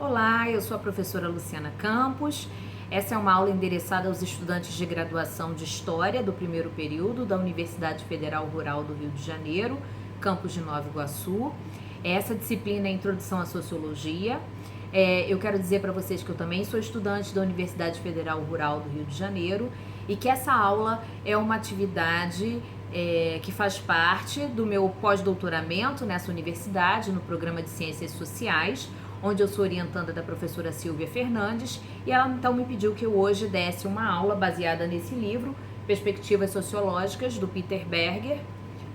Olá, eu sou a professora Luciana Campos. Essa é uma aula endereçada aos estudantes de graduação de História do primeiro período da Universidade Federal Rural do Rio de Janeiro, campus de Nova Iguaçu. Essa disciplina é Introdução à Sociologia. Eu quero dizer para vocês que eu também sou estudante da Universidade Federal Rural do Rio de Janeiro e que essa aula é uma atividade que faz parte do meu pós-doutoramento nessa universidade, no programa de Ciências Sociais, onde eu sou orientanda da professora Silvia Fernandes, e ela então me pediu que eu hoje desse uma aula baseada nesse livro, Perspectivas Sociológicas, do Peter Berger.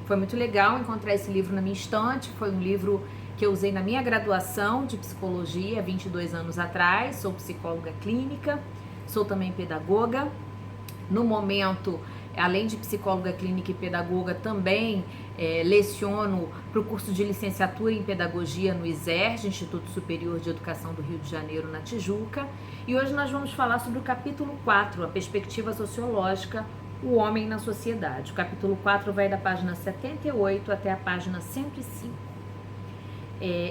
Foi muito legal encontrar esse livro na minha estante, foi um livro que eu usei na minha graduação de psicologia, 22 anos atrás. Sou psicóloga clínica, sou também pedagoga. No momento, além de psicóloga clínica e pedagoga, também leciono para o curso de licenciatura em pedagogia no ISERJ, Instituto Superior de Educação do Rio de Janeiro, na Tijuca. E hoje nós vamos falar sobre o capítulo 4, a perspectiva sociológica, o homem na sociedade. O capítulo 4 vai da página 78 até a página 105.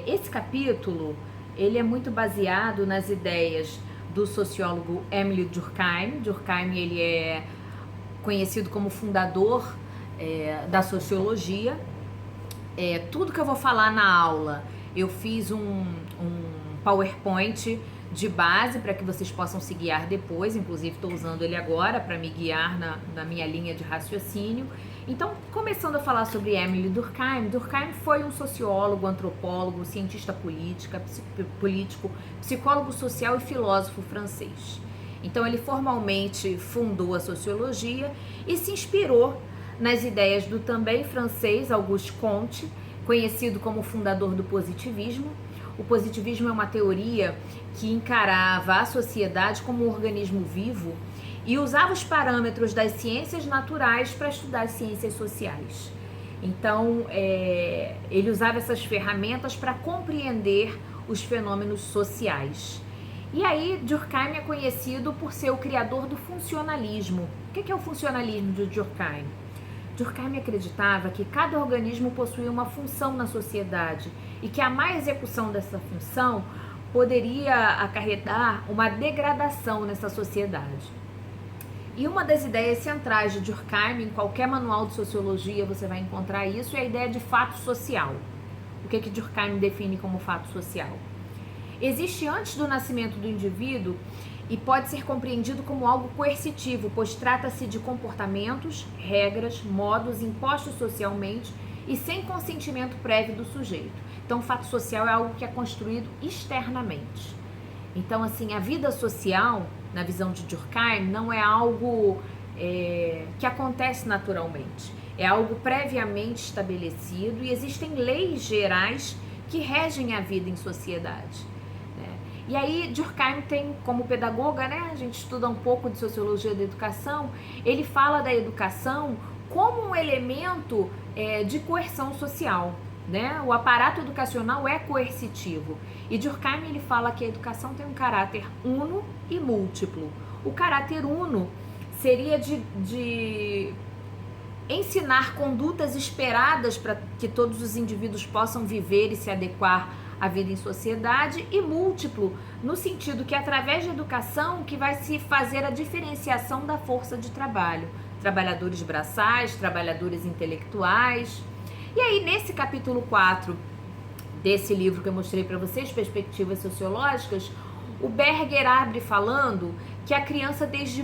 Esse capítulo ele é muito baseado nas ideias do sociólogo Émile Durkheim. Durkheim ele é conhecido como fundador da sociologia. Tudo que eu vou falar na aula, eu fiz um PowerPoint de base para que vocês possam se guiar depois, inclusive estou usando ele agora para me guiar na minha linha de raciocínio. Então, começando a falar sobre Émile Durkheim, Durkheim foi um sociólogo, antropólogo, cientista político, psicólogo social e filósofo francês. Então, ele formalmente fundou a sociologia e se inspirou nas ideias do também francês Auguste Comte, conhecido como fundador do positivismo. O positivismo é uma teoria que encarava a sociedade como um organismo vivo e usava os parâmetros das ciências naturais para estudar as ciências sociais. Então, ele usava essas ferramentas para compreender os fenômenos sociais. E aí, Durkheim é conhecido por ser o criador do funcionalismo. O que é o funcionalismo de Durkheim? Durkheim acreditava que cada organismo possuía uma função na sociedade e que a má execução dessa função poderia acarretar uma degradação nessa sociedade. E uma das ideias centrais de Durkheim, em qualquer manual de sociologia você vai encontrar isso, é a ideia de fato social. O que Durkheim define como fato social? Existe antes do nascimento do indivíduo e pode ser compreendido como algo coercitivo, pois trata-se de comportamentos, regras, modos impostos socialmente e sem consentimento prévio do sujeito. Então, o fato social é algo que é construído externamente. Então, assim, a vida social, na visão de Durkheim, não é algo que acontece naturalmente. É algo previamente estabelecido e existem leis gerais que regem a vida em sociedade. E aí, Durkheim tem, como pedagoga, a gente estuda um pouco de sociologia da educação, ele fala da educação como um elemento de coerção social, O aparato educacional é coercitivo. E Durkheim, ele fala que a educação tem um caráter uno e múltiplo. O caráter uno seria de ensinar condutas esperadas para que todos os indivíduos possam viver e se adequar a vida em sociedade, e múltiplo, no sentido que através da educação que vai se fazer a diferenciação da força de trabalho, trabalhadores braçais, trabalhadores intelectuais. E aí, nesse capítulo 4 desse livro que eu mostrei para vocês, Perspectivas Sociológicas, o Berger abre falando que a criança desde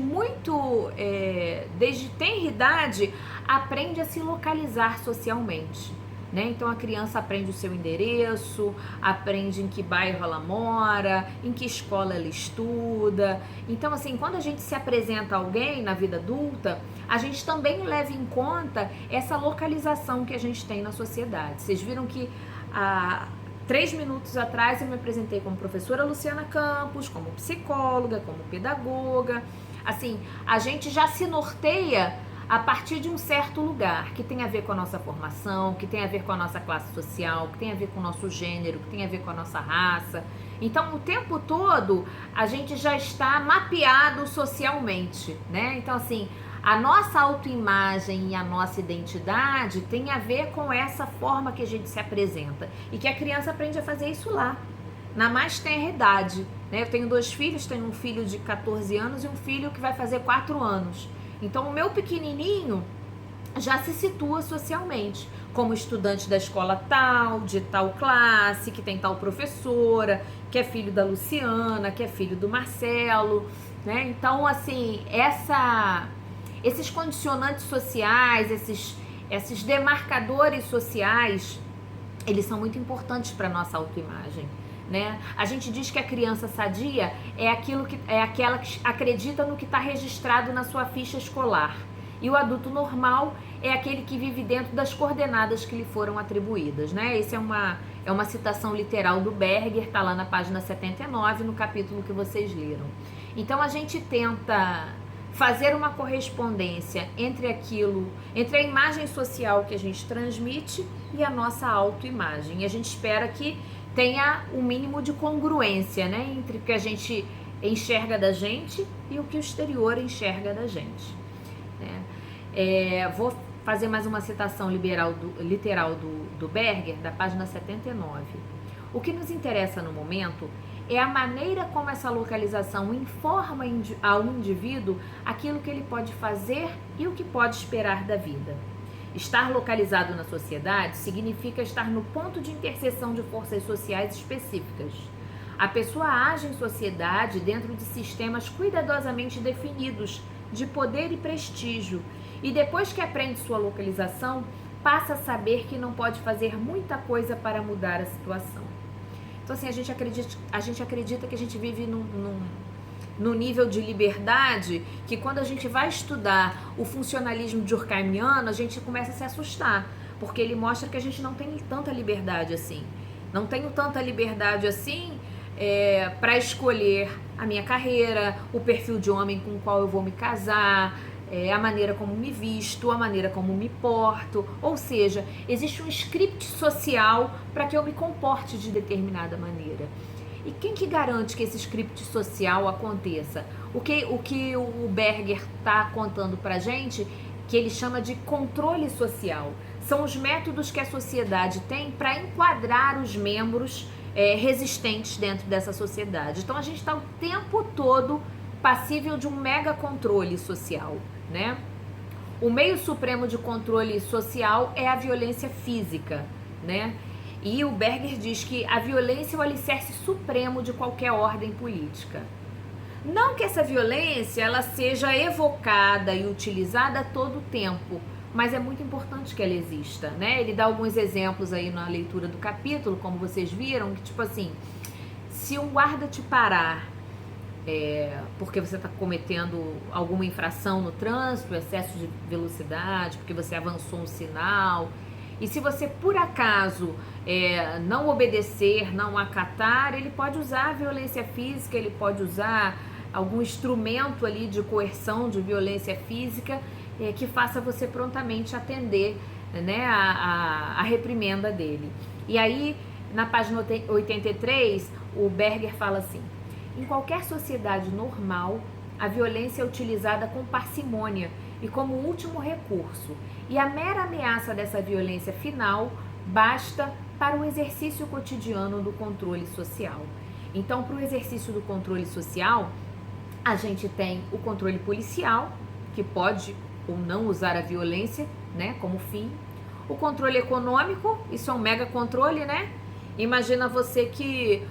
tenra idade aprende a se localizar socialmente. Então a criança aprende o seu endereço, aprende em que bairro ela mora, em que escola ela estuda. Então, assim, quando a gente se apresenta a alguém na vida adulta, a gente também leva em conta essa localização que a gente tem na sociedade. Vocês viram que há 3 minutos atrás eu me apresentei como professora Luciana Campos, como psicóloga, como pedagoga. Assim, a gente já se norteia a partir de um certo lugar, que tem a ver com a nossa formação, que tem a ver com a nossa classe social, que tem a ver com o nosso gênero, que tem a ver com a nossa raça. Então, o tempo todo, a gente já está mapeado socialmente, Então, assim, a nossa autoimagem e a nossa identidade tem a ver com essa forma que a gente se apresenta. E que a criança aprende a fazer isso lá, na mais tenra idade, né? Eu tenho 2 filhos, tenho um filho de 14 anos e um filho que vai fazer 4 anos. Então o meu pequenininho já se situa socialmente como estudante da escola tal, de tal classe, que tem tal professora, que é filho da Luciana, que é filho do Marcelo, né? Então, assim, esses condicionantes sociais, esses demarcadores sociais, eles são muito importantes para a nossa autoimagem, né? A gente diz que a criança sadia é aquela que acredita no que está registrado na sua ficha escolar. E o adulto normal é aquele que vive dentro das coordenadas que lhe foram atribuídas, né? Essa é uma citação literal do Berger, está lá na página 79, no capítulo que vocês leram. Então a gente tenta fazer uma correspondência entre a imagem social que a gente transmite e a nossa autoimagem. E a gente espera que tenha um mínimo de congruência, né, entre o que a gente enxerga da gente e o que o exterior enxerga da gente, né? Vou fazer mais uma citação literal do Berger, da página 79. O que nos interessa no momento é a maneira como essa localização informa ao indivíduo aquilo que ele pode fazer e o que pode esperar da vida. Estar localizado na sociedade significa estar no ponto de interseção de forças sociais específicas. A pessoa age em sociedade dentro de sistemas cuidadosamente definidos de poder e prestígio, e depois que aprende sua localização, passa a saber que não pode fazer muita coisa para mudar a situação. Então, assim, a gente acredita que a gente vive num nível de liberdade que, quando a gente vai estudar o funcionalismo durkheimiano, a gente começa a se assustar, porque ele mostra que a gente não tem tanta liberdade assim. Não tenho tanta liberdade assim para escolher a minha carreira, o perfil de homem com o qual eu vou me casar, a maneira como me visto, a maneira como me porto. Ou seja, existe um script social para que eu me comporte de determinada maneira. E quem que garante que esse script social aconteça? O que o Berger está contando para a gente, que ele chama de controle social. São os métodos que a sociedade tem para enquadrar os membros resistentes dentro dessa sociedade. Então a gente está o tempo todo passível de um mega controle social, né? O meio supremo de controle social é a violência física, né? E o Berger diz que a violência é o alicerce supremo de qualquer ordem política. Não que essa violência ela seja evocada e utilizada a todo tempo, mas é muito importante que ela exista, né? Ele dá alguns exemplos aí na leitura do capítulo, como vocês viram, que tipo assim, se um guarda te parar porque você está cometendo alguma infração no trânsito, excesso de velocidade, porque você avançou um sinal, e se você por acaso não obedecer, não acatar, ele pode usar a violência física, ele pode usar algum instrumento ali de coerção, de violência física, que faça você prontamente atender, né, a reprimenda dele. E aí, na página 83, o Berger fala assim: em qualquer sociedade normal, a violência é utilizada com parcimônia e como último recurso, e a mera ameaça dessa violência final basta para o exercício cotidiano do controle social. Então, para o exercício do controle social, a gente tem o controle policial, que pode ou não usar a violência, né, como fim. O controle econômico, isso é um mega controle, né? Imagina você que...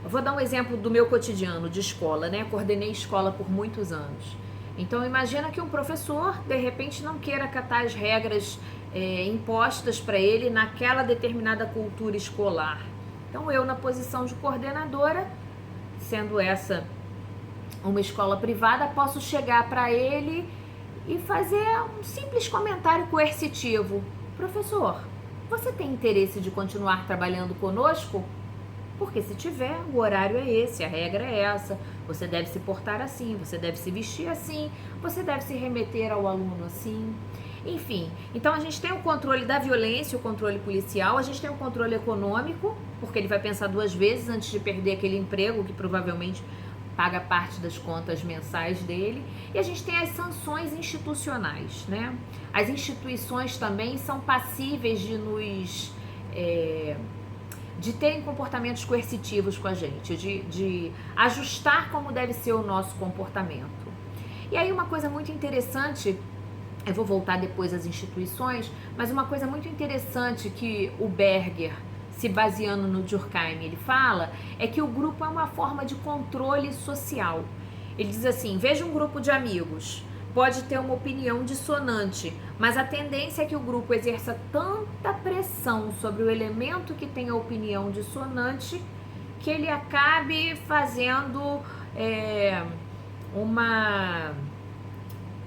vou dar um exemplo do meu cotidiano de escola, né? Coordenei escola por muitos anos. Então, imagina que um professor, de repente, não queira acatar as regras impostas para ele naquela determinada cultura escolar. Então, eu, na posição de coordenadora, sendo essa uma escola privada, posso chegar para ele e fazer um simples comentário coercitivo. Professor, você tem interesse de continuar trabalhando conosco? Porque se tiver, o horário é esse, a regra é essa, você deve se portar assim, você deve se vestir assim, você deve se remeter ao aluno assim. Enfim, então a gente tem o controle da violência, o controle policial, a gente tem o controle econômico, porque ele vai pensar 2 vezes antes de perder aquele emprego que provavelmente paga parte das contas mensais dele, e a gente tem as sanções institucionais, né? As instituições também são passíveis de de terem comportamentos coercitivos com a gente, de ajustar como deve ser o nosso comportamento. E aí uma coisa muito interessante, eu vou voltar depois às instituições, mas uma coisa muito interessante que o Berger, se baseando no Durkheim, ele fala, é que o grupo é uma forma de controle social. Ele diz assim, veja um grupo de amigos, pode ter uma opinião dissonante, mas a tendência é que o grupo exerça tanta pressão sobre o elemento que tem a opinião dissonante que ele acabe fazendo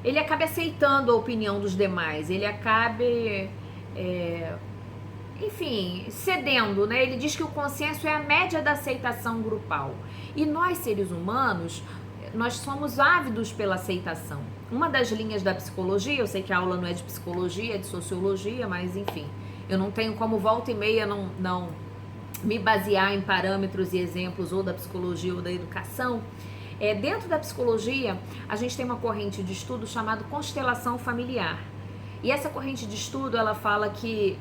ele acabe aceitando a opinião dos demais, ele acabe, enfim, cedendo, né? Ele diz que o consenso é a média da aceitação grupal. E nós, seres humanos, nós somos ávidos pela aceitação. Uma das linhas da psicologia, eu sei que a aula não é de psicologia, é de sociologia, mas enfim, eu não tenho como volta e meia não me basear em parâmetros e exemplos ou da psicologia ou da educação. Dentro da psicologia, a gente tem uma corrente de estudo chamada constelação familiar. E essa corrente de estudo, ela fala que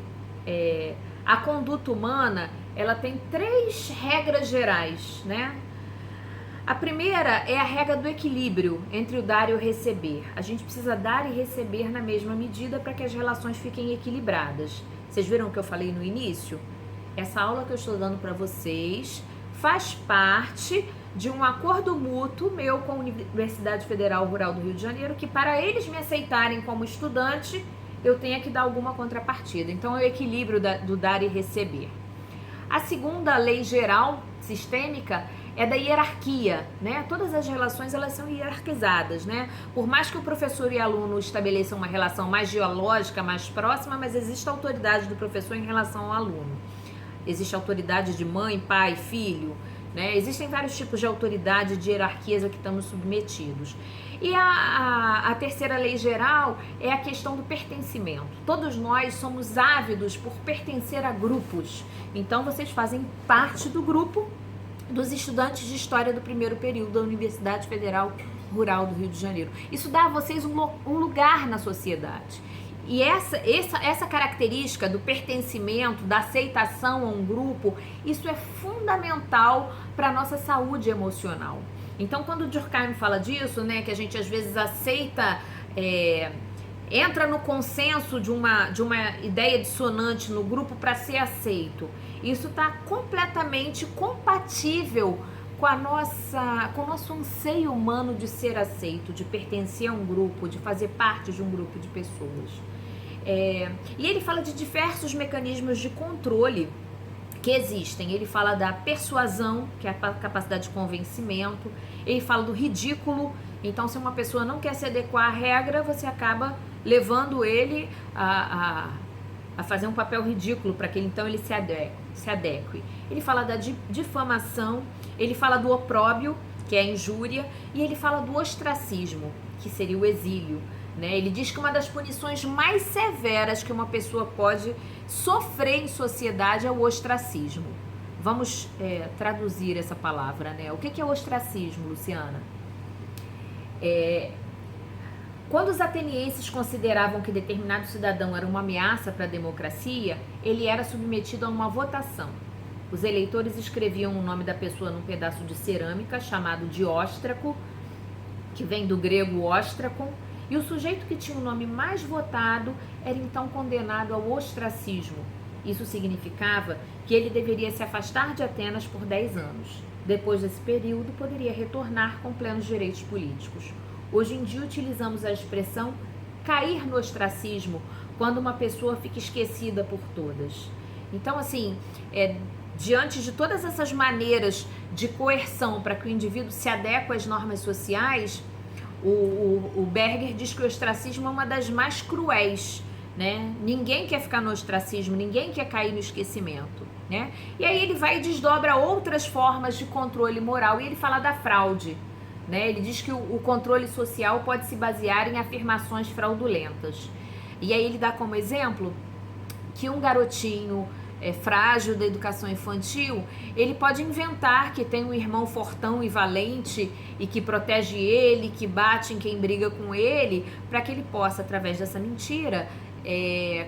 a conduta humana, ela tem 3 regras gerais, né? A primeira é a regra do equilíbrio entre o dar e o receber. A gente precisa dar e receber na mesma medida para que as relações fiquem equilibradas. Vocês viram o que eu falei no início? Essa aula que eu estou dando para vocês faz parte de um acordo mútuo meu com a Universidade Federal Rural do Rio de Janeiro, que para eles me aceitarem como estudante, eu tenho que dar alguma contrapartida. Então é o equilíbrio do dar e receber. A segunda lei geral sistêmica é da hierarquia, né? Todas as relações, elas são hierarquizadas, né? Por mais que o professor e aluno estabeleçam uma relação mais dialógica, mais próxima, mas existe a autoridade do professor em relação ao aluno. Existe a autoridade de mãe, pai, filho, né? Existem vários tipos de autoridade, de hierarquias a que estamos submetidos. E a terceira lei geral é a questão do pertencimento. Todos nós somos ávidos por pertencer a grupos. Então, vocês fazem parte do grupo dos estudantes de História do primeiro período da Universidade Federal Rural do Rio de Janeiro. Isso dá a vocês um lugar na sociedade. E essa característica do pertencimento, da aceitação a um grupo, isso é fundamental para a nossa saúde emocional. Então, quando o Durkheim fala disso, né, que a gente às vezes aceita, entra no consenso de uma ideia dissonante no grupo para ser aceito, isso está completamente compatível com o nosso anseio humano de ser aceito, de pertencer a um grupo, de fazer parte de um grupo de pessoas. E ele fala de diversos mecanismos de controle que existem. Ele fala da persuasão, que é a capacidade de convencimento. Ele fala do ridículo. Então, se uma pessoa não quer se adequar à regra, você acaba levando ele a fazer um papel ridículo para que então ele se adeque. Ele fala da difamação, ele fala do opróbio, que é a injúria, e ele fala do ostracismo, que seria o exílio, né? Ele diz que uma das punições mais severas que uma pessoa pode sofrer em sociedade é o ostracismo. Vamos traduzir essa palavra, né? O que é ostracismo, Luciana? Quando os atenienses consideravam que determinado cidadão era uma ameaça para a democracia, ele era submetido a uma votação. Os eleitores escreviam o nome da pessoa num pedaço de cerâmica chamado de óstraco, que vem do grego óstracon, e o sujeito que tinha o nome mais votado era então condenado ao ostracismo. Isso significava que ele deveria se afastar de Atenas por 10 anos. Depois desse período, poderia retornar com plenos direitos políticos. Hoje em dia utilizamos a expressão cair no ostracismo quando uma pessoa fica esquecida por todas. Então, assim, diante de todas essas maneiras de coerção para que o indivíduo se adeque às normas sociais, o Berger diz que o ostracismo é uma das mais cruéis, né? Ninguém quer ficar no ostracismo, ninguém quer cair no esquecimento, né? E aí ele vai e desdobra outras formas de controle moral e ele fala da fraude, né? Ele diz que o controle social pode se basear em afirmações fraudulentas. E aí ele dá como exemplo que um garotinho frágil da educação infantil, ele pode inventar que tem um irmão fortão e valente e que protege ele, que bate em quem briga com ele, para que ele possa, através dessa mentira,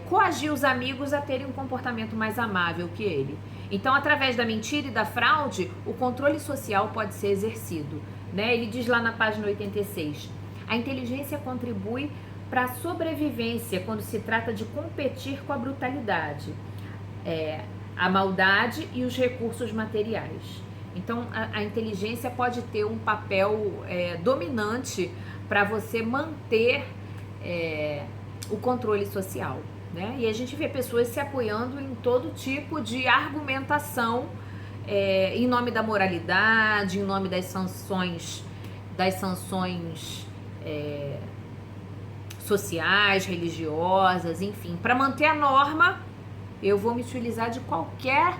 coagir os amigos a terem um comportamento mais amável que ele. Então, através da mentira e da fraude, o controle social pode ser exercido, né? Ele diz lá na página 86, a inteligência contribui para a sobrevivência quando se trata de competir com a brutalidade, a maldade e os recursos materiais. Então, a inteligência pode ter um papel dominante para você manter o controle social, né? E a gente vê pessoas se apoiando em todo tipo de argumentação em nome da moralidade, em nome das sanções sociais, religiosas, enfim. Para manter a norma, eu vou me utilizar de qualquer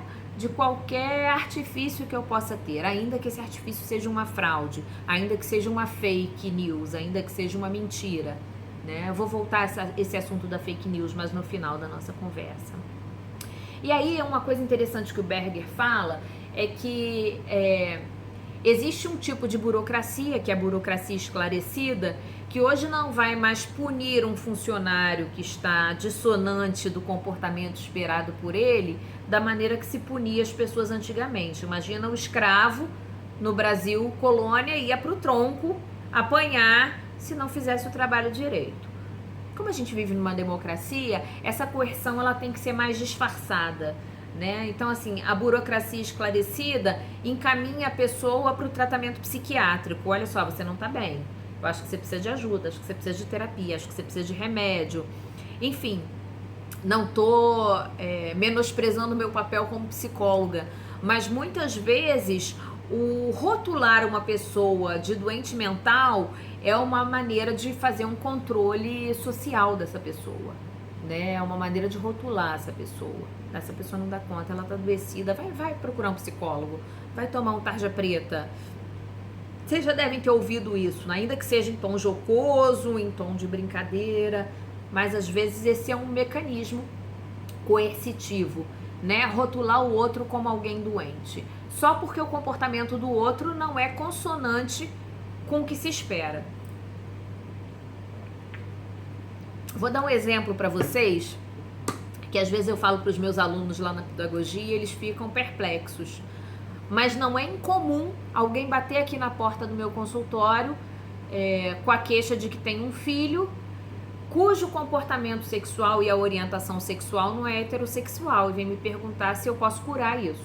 artifício que eu possa ter, ainda que esse artifício seja uma fraude, ainda que seja uma fake news, ainda que seja uma mentira, né? Eu vou voltar a esse assunto da fake news, mas no final da nossa conversa. E aí, uma coisa interessante que o Berger fala é que existe um tipo de burocracia, que é a burocracia esclarecida, que hoje não vai mais punir um funcionário que está dissonante do comportamento esperado por ele, da maneira que se punia as pessoas antigamente. Imagina o escravo no Brasil, colônia, ia para o tronco apanhar se não fizesse o trabalho direito. Como a gente vive numa democracia, essa coerção ela tem que ser mais disfarçada, né? Então, assim, a burocracia esclarecida encaminha a pessoa para o tratamento psiquiátrico. Olha só, você não está bem. Eu acho que você precisa de ajuda, acho que você precisa de terapia, acho que você precisa de remédio. Enfim, não estou menosprezando o meu papel como psicóloga, mas muitas vezes o rotular uma pessoa de doente mental é uma maneira de fazer um controle social dessa pessoa, né? É uma maneira de rotular essa pessoa. Essa pessoa não dá conta, ela está adoecida, vai procurar um psicólogo, vai tomar um tarja preta. Vocês já devem ter ouvido isso, né? Ainda que seja em tom jocoso, em tom de brincadeira, mas às vezes esse é um mecanismo coercitivo, né? Rotular o outro como alguém doente, só porque o comportamento do outro não é consonante com o que se espera. Vou dar um exemplo para vocês, que às vezes eu falo para os meus alunos lá na pedagogia e eles ficam perplexos. Mas não é incomum alguém bater aqui na porta do meu consultório com a queixa de que tem um filho cujo comportamento sexual e a orientação sexual não é heterossexual e vem me perguntar se eu posso curar isso.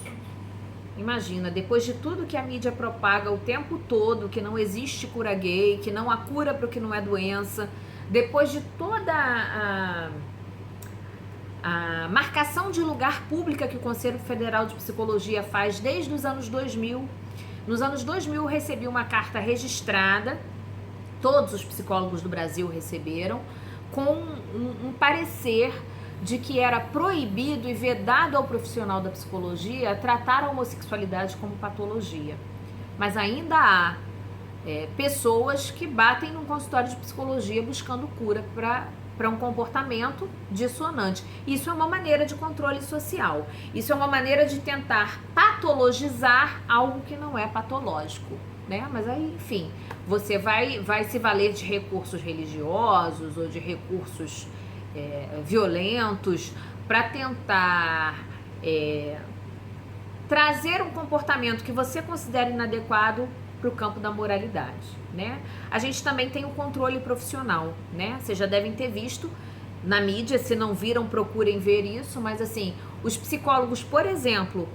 Imagina, depois de tudo que a mídia propaga o tempo todo, que não existe cura gay, que não há cura para o que não é doença, depois de toda a marcação de lugar pública que o Conselho Federal de Psicologia faz desde os anos 2000. Nos anos 2000 eu recebi uma carta registrada, todos os psicólogos do Brasil receberam, com um parecer de que era proibido e vedado ao profissional da psicologia tratar a homossexualidade como patologia. Mas ainda há pessoas que batem num consultório de psicologia buscando cura para um comportamento dissonante. Isso é uma maneira de controle social. Isso é uma maneira de tentar patologizar algo que não é patológico, né? Mas aí, enfim, você vai se valer de recursos religiosos ou de recursos violentos para tentar trazer um comportamento que você considera inadequado para o campo da moralidade, né? A gente também tem o controle profissional, né? Vocês já devem ter visto na mídia, se não viram, procurem ver isso, mas assim, os psicólogos, por exemplo,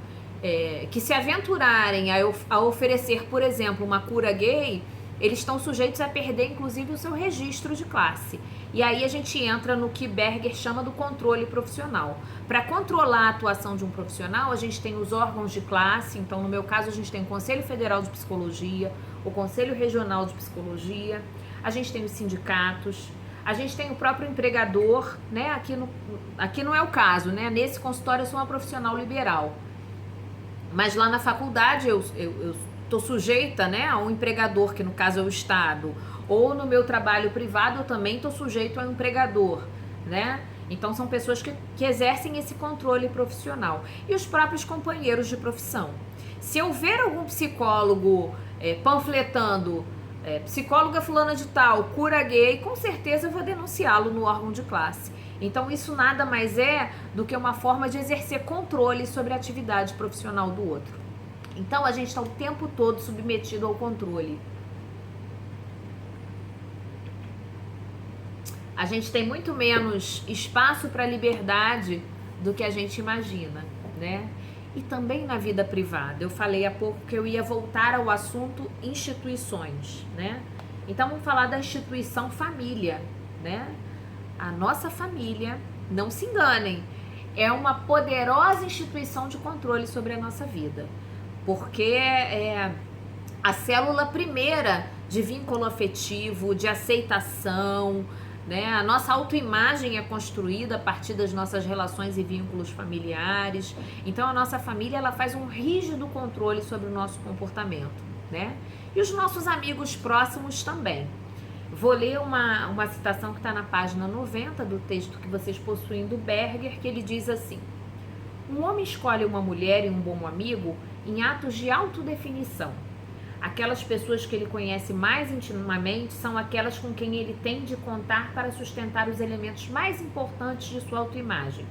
que se aventurarem a oferecer, por exemplo, uma cura gay, eles estão sujeitos a perder, inclusive, o seu registro de classe. E aí a gente entra no que Berger chama do controle profissional. Para controlar a atuação de um profissional, a gente tem os órgãos de classe. Então, no meu caso, a gente tem o Conselho Federal de Psicologia, o Conselho Regional de Psicologia, a gente tem os sindicatos, a gente tem o próprio empregador, né? Aqui não é o caso, né? Nesse consultório eu sou uma profissional liberal. Mas lá na faculdade eu estou sujeita, né, a um empregador, que no caso é o Estado, ou no meu trabalho privado eu também estou sujeito a um empregador, né? Então são pessoas que exercem esse controle profissional. E os próprios companheiros de profissão. Se eu ver algum psicólogo panfletando psicóloga fulana de tal, cura gay, com certeza eu vou denunciá-lo no órgão de classe. Então isso nada mais é do que uma forma de exercer controle sobre a atividade profissional do outro. Então a gente está o tempo todo submetido ao controle. A gente tem muito menos espaço para liberdade do que a gente imagina, né? E também na vida privada. Eu falei há pouco que eu ia voltar ao assunto instituições, né? Então vamos falar da instituição família, né? A nossa família, não se enganem, é uma poderosa instituição de controle sobre a nossa vida, porque é a célula primeira de vínculo afetivo, de aceitação, né? A nossa autoimagem é construída a partir das nossas relações e vínculos familiares. Então a nossa família, ela faz um rígido controle sobre o nosso comportamento, né? E os nossos amigos próximos também. Vou ler uma citação que está na página 90 do texto que vocês possuem do Berger, que ele diz assim: um homem escolhe uma mulher e um bom amigo em atos de autodefinição. Aquelas pessoas que ele conhece mais intimamente são aquelas com quem ele tem de contar para sustentar os elementos mais importantes de sua autoimagem.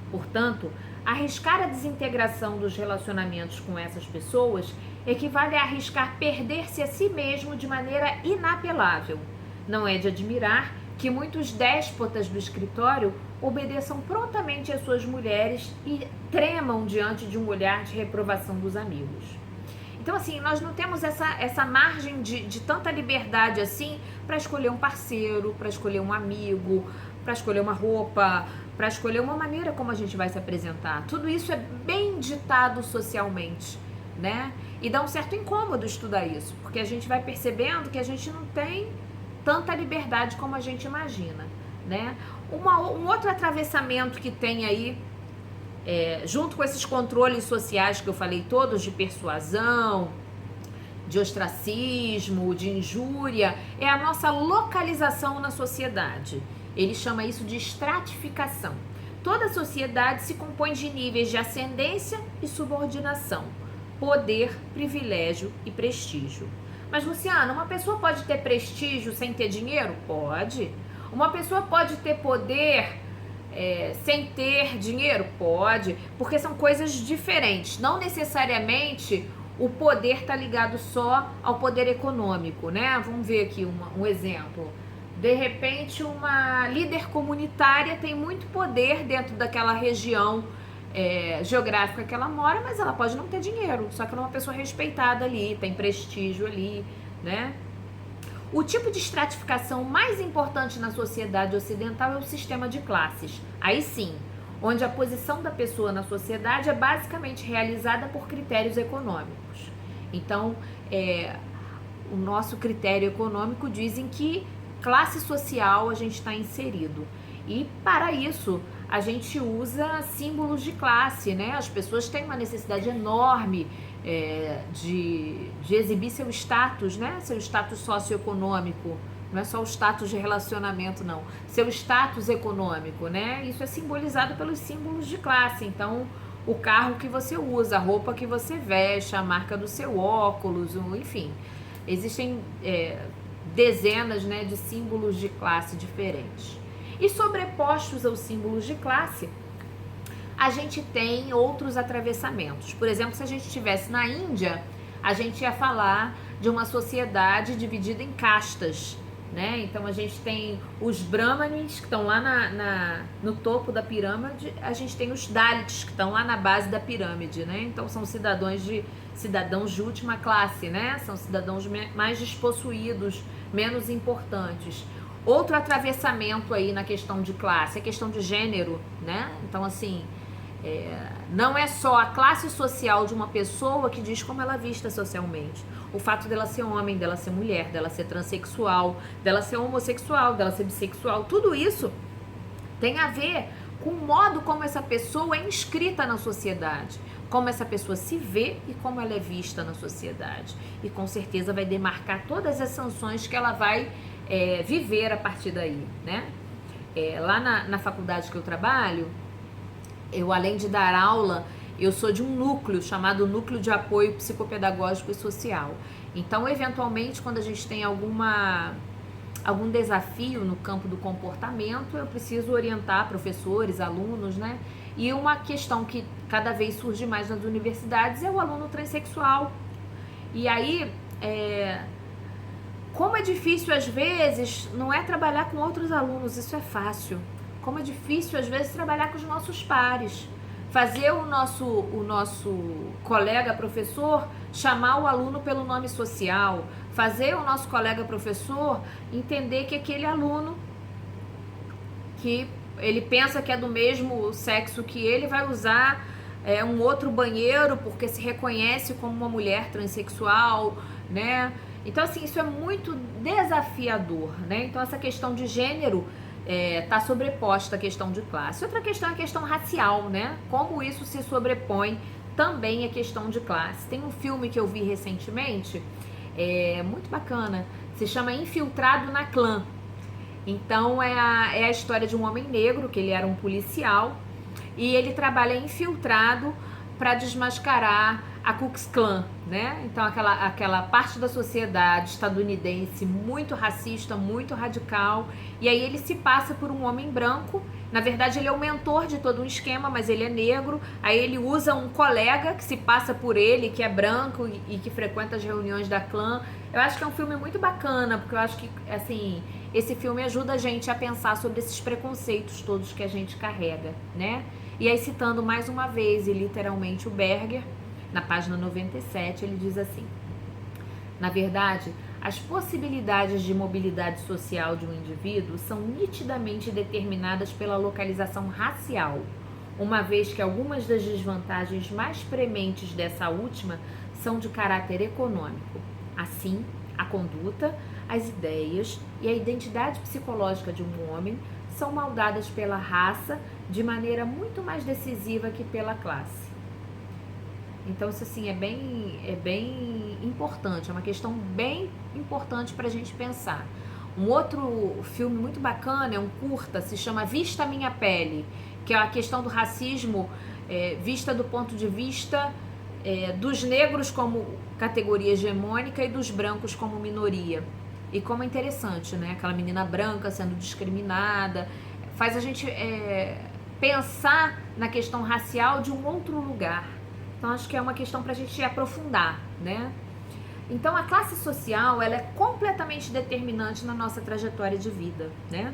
Portanto, arriscar a desintegração dos relacionamentos com essas pessoas equivale a arriscar perder-se a si mesmo de maneira inapelável. Não é de admirar que muitos déspotas do escritório obedeçam prontamente às suas mulheres e tremam diante de um olhar de reprovação dos amigos. Então, assim, nós não temos essa margem de tanta liberdade assim para escolher um parceiro, para escolher um amigo, para escolher uma roupa, para escolher uma maneira como a gente vai se apresentar. Tudo isso é bem ditado socialmente, né? E dá um certo incômodo estudar isso, porque a gente vai percebendo que a gente não tem tanta liberdade como a gente imagina, né? Um outro atravessamento que tem aí, junto com esses controles sociais que eu falei todos, de persuasão, de ostracismo, de injúria, é a nossa localização na sociedade. Ele chama isso de estratificação. Toda a sociedade se compõe de níveis de ascendência e subordinação, poder, privilégio e prestígio. Mas, Luciana, uma pessoa pode ter prestígio sem ter dinheiro? Pode. Uma pessoa pode ter poder sem ter dinheiro? Pode. Porque são coisas diferentes. Não necessariamente o poder está ligado só ao poder econômico, né? Vamos ver aqui um exemplo. De repente, uma líder comunitária tem muito poder dentro daquela região geográfica que ela mora, mas ela pode não ter dinheiro, só que ela é uma pessoa respeitada ali, tem prestígio ali, né? O tipo de estratificação mais importante na sociedade ocidental é o sistema de classes. Aí sim, onde a posição da pessoa na sociedade é basicamente realizada por critérios econômicos. Então, o nosso critério econômico diz em que classe social a gente está inserido. E para isso a gente usa símbolos de classe, né? As pessoas têm uma necessidade enorme de exibir seu status, né? Seu status socioeconômico. Não é só o status de relacionamento, não. Seu status econômico, né? Isso é simbolizado pelos símbolos de classe. Então, o carro que você usa, a roupa que você veste, a marca do seu óculos, enfim. Existem dezenas, né, de símbolos de classe diferentes. E sobrepostos aos símbolos de classe, a gente tem outros atravessamentos. Por exemplo, se a gente estivesse na Índia, a gente ia falar de uma sociedade dividida em castas, né? Então a gente tem os brahmanes, que estão lá no topo da pirâmide, a gente tem os dalits, que estão lá na base da pirâmide, né? Então são cidadãos de última classe, né? São cidadãos mais despossuídos, menos importantes. Outro atravessamento aí na questão de classe, a questão de gênero, né? Então, assim, não é só a classe social de uma pessoa que diz como ela é vista socialmente. O fato dela ser homem, dela ser mulher, dela ser transexual, dela ser homossexual, dela ser bissexual, tudo isso tem a ver com o modo como essa pessoa é inscrita na sociedade, como essa pessoa se vê e como ela é vista na sociedade. E com certeza vai demarcar todas as sanções que ela vai viver a partir daí, né? Lá na faculdade que eu trabalho, eu, além de dar aula, eu sou de um núcleo chamado Núcleo de Apoio Psicopedagógico e Social. Então, eventualmente, quando a gente tem alguma algum desafio no campo do comportamento, eu preciso orientar professores, alunos, né? E uma questão que cada vez surge mais nas universidades é o aluno transexual. E aí, como é difícil às vezes, não é trabalhar com outros alunos, isso é fácil. Como é difícil às vezes trabalhar com os nossos pares. Fazer o nosso colega professor chamar o aluno pelo nome social, fazer o nosso colega professor entender que aquele aluno que ele pensa que é do mesmo sexo que ele vai usar um outro banheiro porque se reconhece como uma mulher transexual, né? Então, assim, isso é muito desafiador, né? Então, essa questão de gênero está sobreposta à questão de classe. Outra questão é a questão racial, né? Como isso se sobrepõe também à questão de classe. Tem um filme que eu vi recentemente, muito bacana, se chama Infiltrado na Clã. Então, é a história de um homem negro, que ele era um policial, e ele trabalha infiltrado para desmascarar a Ku Klux Klan, né? Então aquela parte da sociedade estadunidense muito racista, muito radical, e aí ele se passa por um homem branco. Na verdade ele é o mentor de todo um esquema, mas ele é negro. Aí ele usa um colega que se passa por ele, que é branco e que frequenta as reuniões da clã. Eu acho que é um filme muito bacana, porque eu acho que, assim, esse filme ajuda a gente a pensar sobre esses preconceitos todos que a gente carrega, né? E aí, citando mais uma vez e literalmente o Berger, na página 97, ele diz assim: na verdade, as possibilidades de mobilidade social de um indivíduo são nitidamente determinadas pela localização racial, uma vez que algumas das desvantagens mais prementes dessa última são de caráter econômico. Assim, a conduta, as ideias e a identidade psicológica de um homem são moldadas pela raça de maneira muito mais decisiva que pela classe. Então, isso assim é bem importante, é uma questão bem importante para a gente pensar. Um outro filme muito bacana, é um curta, se chama Vista a Minha Pele, que é a questão do racismo vista do ponto de vista dos negros como categoria hegemônica e dos brancos como minoria. E como é interessante, né? Aquela menina branca sendo discriminada, faz a gente pensar na questão racial de um outro lugar. Então, acho que é uma questão para a gente aprofundar, né? Então, a classe social, ela é completamente determinante na nossa trajetória de vida, né?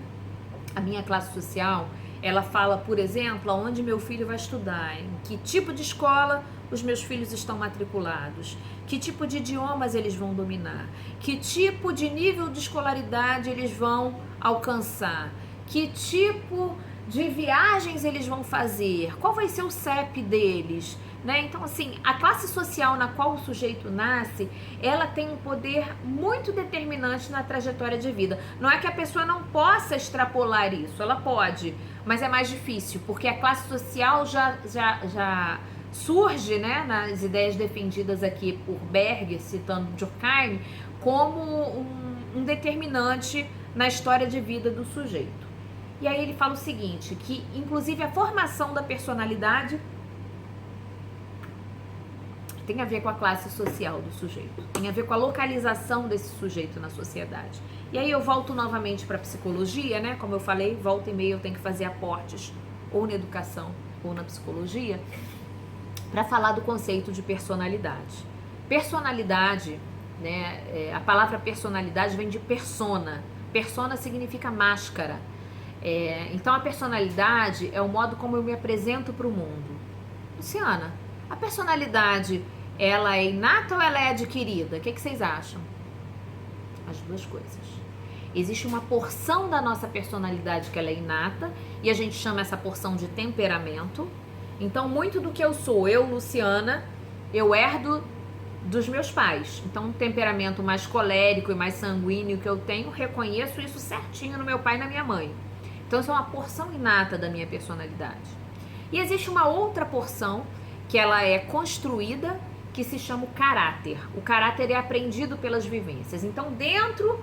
A minha classe social, ela fala, por exemplo, aonde meu filho vai estudar, em que tipo de escola os meus filhos estão matriculados, que tipo de idiomas eles vão dominar, que tipo de nível de escolaridade eles vão alcançar, que tipo de viagens eles vão fazer, qual vai ser o CEP deles, né? Então, assim, a classe social na qual o sujeito nasce, ela tem um poder muito determinante na trajetória de vida. Não é que a pessoa não possa extrapolar isso, ela pode, mas é mais difícil, porque a classe social já surge, né, nas ideias defendidas aqui por Berger, citando Durkheim, como um determinante na história de vida do sujeito. E aí ele fala o seguinte, que inclusive a formação da personalidade tem a ver com a classe social do sujeito, tem a ver com a localização desse sujeito na sociedade. E aí eu volto novamente para a psicologia, né? Como eu falei, volta e meia eu tenho que fazer aportes ou na educação ou na psicologia para falar do conceito de personalidade. Personalidade, né? A palavra personalidade vem de persona. Persona significa máscara. Então a personalidade é o modo como eu me apresento para o mundo. Luciana, a personalidade, ela é inata ou ela é adquirida? O que vocês acham? As duas coisas. Existe uma porção da nossa personalidade que ela é inata e a gente chama essa porção de temperamento. Então, muito do que eu sou, eu, Luciana, eu herdo dos meus pais. Então, um temperamento mais colérico e mais sanguíneo que eu tenho, reconheço isso certinho no meu pai e na minha mãe. Então, isso é uma porção inata da minha personalidade. E existe uma outra porção que ela é construída, que se chama o caráter. O caráter é aprendido pelas vivências. Então, dentro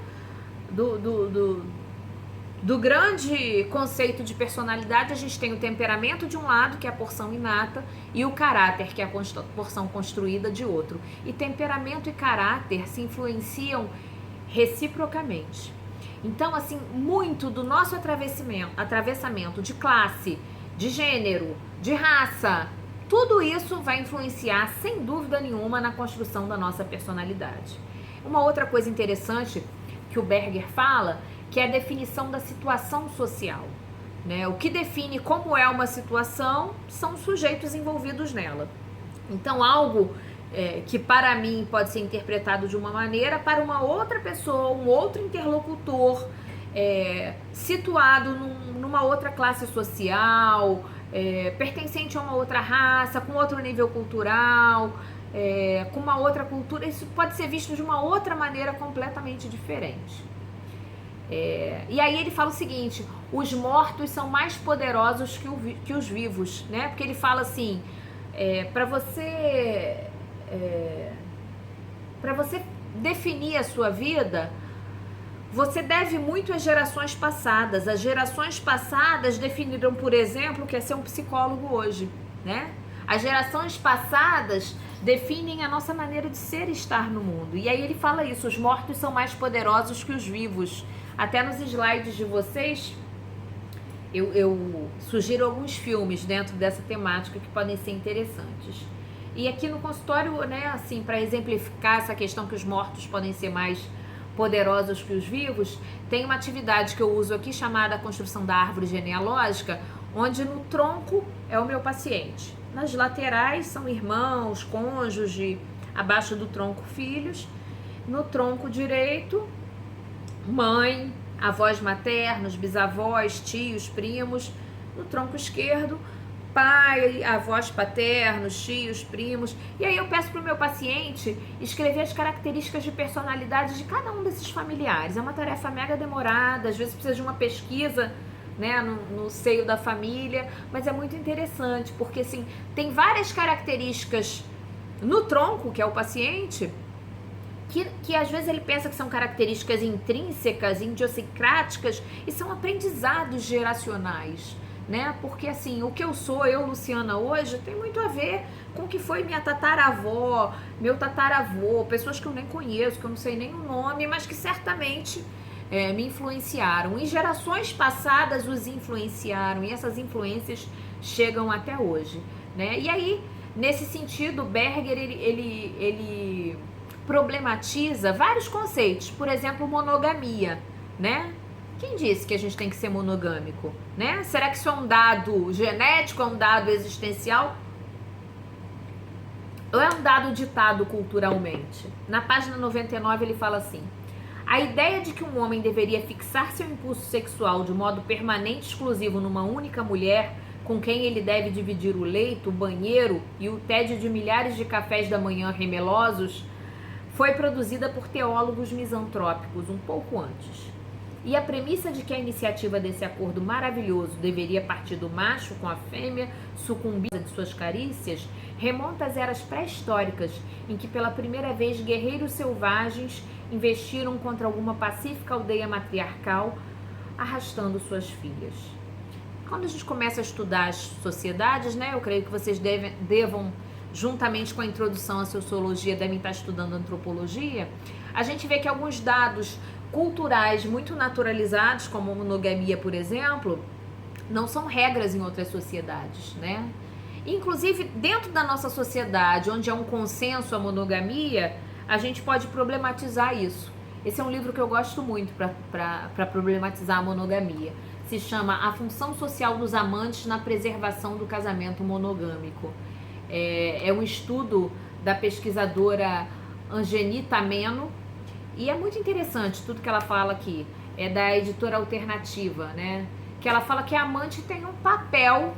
do grande conceito de personalidade, a gente tem o temperamento de um lado, que é a porção inata, e o caráter, que é a porção construída, de outro. E temperamento e caráter se influenciam reciprocamente. Então, assim, muito do nosso atravessamento de classe, de gênero, de raça, tudo isso vai influenciar, sem dúvida nenhuma, na construção da nossa personalidade. Uma outra coisa interessante que o Berger fala, que é a definição da situação social, né? O que define como é uma situação são os sujeitos envolvidos nela. Então, algo que para mim pode ser interpretado de uma maneira, para uma outra pessoa, um outro interlocutor, situado numa outra classe social, pertencente a uma outra raça, com outro nível cultural, com uma outra cultura, isso pode ser visto de uma outra maneira completamente diferente. E aí ele fala o seguinte: os mortos são mais poderosos que os vivos, né? Porque ele fala assim, para você definir a sua vida, você deve muito às gerações passadas. As gerações passadas definiram, por exemplo, o que é ser um psicólogo hoje, né? As gerações passadas definem a nossa maneira de ser e estar no mundo. E aí ele fala isso: os mortos são mais poderosos que os vivos. Até nos slides de vocês, eu sugiro alguns filmes dentro dessa temática que podem ser interessantes. E aqui no consultório, né, assim, para exemplificar essa questão que os mortos podem ser mais poderosos que os vivos, tem uma atividade que eu uso aqui chamada construção da árvore genealógica, onde no tronco é o meu paciente. Nas laterais são irmãos, cônjuge, abaixo do tronco filhos. No tronco direito, mãe, avós maternos, bisavós, tios, primos. No tronco esquerdo, pai, avós paternos, tios, primos. E aí eu peço para o meu paciente escrever as características de personalidade de cada um desses familiares. É uma tarefa mega demorada, às vezes precisa de uma pesquisa, né, no seio da família, mas é muito interessante, porque assim, tem várias características no tronco, que é o paciente, que às vezes ele pensa que são características intrínsecas, idiosincráticas, e são aprendizados geracionais, né? Porque assim, o que eu sou, eu, Luciana, hoje, tem muito a ver com o que foi minha tataravó, meu tataravô, pessoas que eu nem conheço, que eu não sei nem o nome, mas que certamente me influenciaram. E gerações passadas os influenciaram, e essas influências chegam até hoje, né? E aí, nesse sentido, Berger, ele problematiza vários conceitos, por exemplo, monogamia, né? Quem disse que a gente tem que ser monogâmico, né? Será que isso é um dado genético, é um dado existencial? Ou é um dado ditado culturalmente? Na página 99 ele fala assim: a ideia de que um homem deveria fixar seu impulso sexual de modo permanente e exclusivo numa única mulher, com quem ele deve dividir o leito, o banheiro e o tédio de milhares de cafés da manhã remelosos, foi produzida por teólogos misantrópicos um pouco antes. E a premissa de que a iniciativa desse acordo maravilhoso deveria partir do macho com a fêmea sucumbida de suas carícias remonta às eras pré-históricas, em que pela primeira vez guerreiros selvagens investiram contra alguma pacífica aldeia matriarcal, arrastando suas filhas. Quando a gente começa a estudar as sociedades, né, eu creio que vocês devam, juntamente com a introdução à sociologia, devem estar estudando antropologia, a gente vê que alguns dados culturais muito naturalizados, como a monogamia, por exemplo, não são regras em outras sociedades, né? Inclusive, dentro da nossa sociedade, onde há um consenso à monogamia, a gente pode problematizar isso. Esse é um livro que eu gosto muito para problematizar a monogamia. Se chama A Função Social dos Amantes na Preservação do Casamento Monogâmico. É um estudo da pesquisadora Angenita Meno, e é muito interessante tudo que ela fala aqui. É da editora Alternativa, né? Que ela fala que a amante tem um papel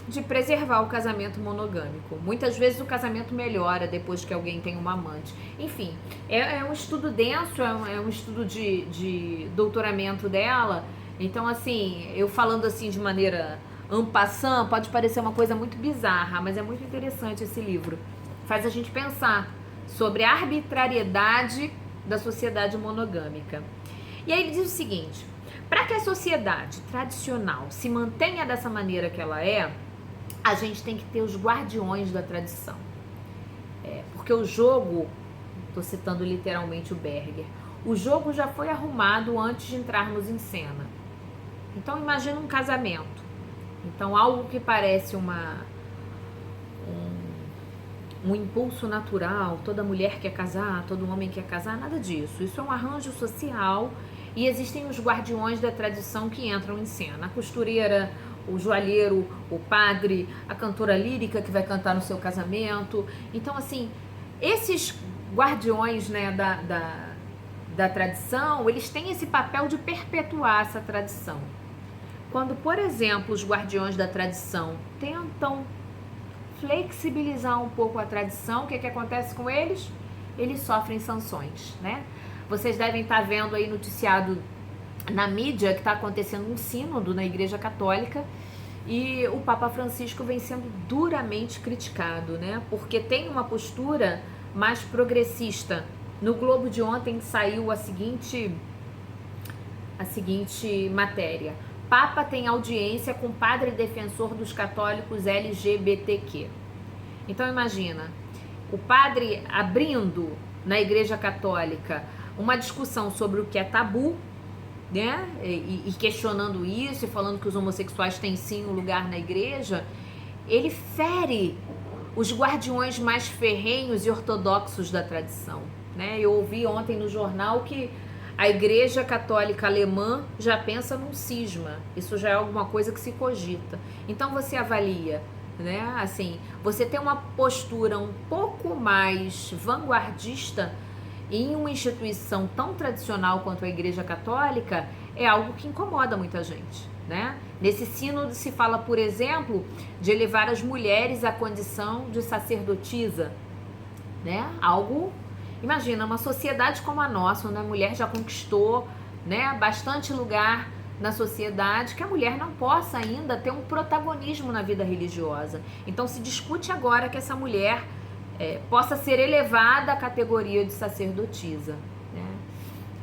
de preservar o casamento monogâmico. Muitas vezes o casamento melhora depois que alguém tem uma amante. Enfim, é um estudo denso, é um estudo de doutoramento dela. Então, assim, eu falando assim de maneira en passant, pode parecer uma coisa muito bizarra, mas é muito interessante esse livro. Faz a gente pensar sobre a arbitrariedade da sociedade monogâmica. E aí ele diz o seguinte: para que a sociedade tradicional se mantenha dessa maneira que ela é, a gente tem que ter os guardiões da tradição. Porque o jogo, estou citando literalmente o Berger, O jogo já foi arrumado antes de entrarmos em cena. Então imagina um casamento. Então algo que parece um impulso natural, toda mulher quer casar, todo homem quer casar, nada disso. Isso é um arranjo social e existem os guardiões da tradição que entram em cena. A costureira, o joalheiro, o padre, a cantora lírica que vai cantar no seu casamento. Então, assim, esses guardiões, né, da tradição, eles têm esse papel de perpetuar essa tradição. Quando, por exemplo, os guardiões da tradição tentam flexibilizar um pouco a tradição, o que acontece com eles? Eles sofrem sanções, né? Vocês devem estar vendo aí noticiado na mídia que está acontecendo um sínodo na Igreja Católica e o Papa Francisco vem sendo duramente criticado, né? Porque tem uma postura mais progressista. No Globo de ontem saiu a seguinte matéria: Papa tem audiência com padre defensor dos católicos LGBTQ. Então imagina, o padre abrindo na Igreja Católica uma discussão sobre o que é tabu, né? E questionando isso e falando que os homossexuais têm sim um lugar na igreja. Ele fere os guardiões mais ferrenhos e ortodoxos da tradição, né? Eu ouvi ontem no jornal que a Igreja Católica Alemã já pensa num cisma. Isso já é alguma coisa que se cogita. Então você avalia, né? Assim, você tem uma postura um pouco mais vanguardista em uma instituição tão tradicional quanto a Igreja Católica, é algo que incomoda muita gente, né? Nesse sínodo se fala, por exemplo, de elevar as mulheres à condição de sacerdotisa, né? Algo, imagina, uma sociedade como a nossa, onde a mulher já conquistou, né, bastante lugar na sociedade, que a mulher não possa ainda ter um protagonismo na vida religiosa. Então se discute agora que essa mulher possa ser elevada à categoria de sacerdotisa, né?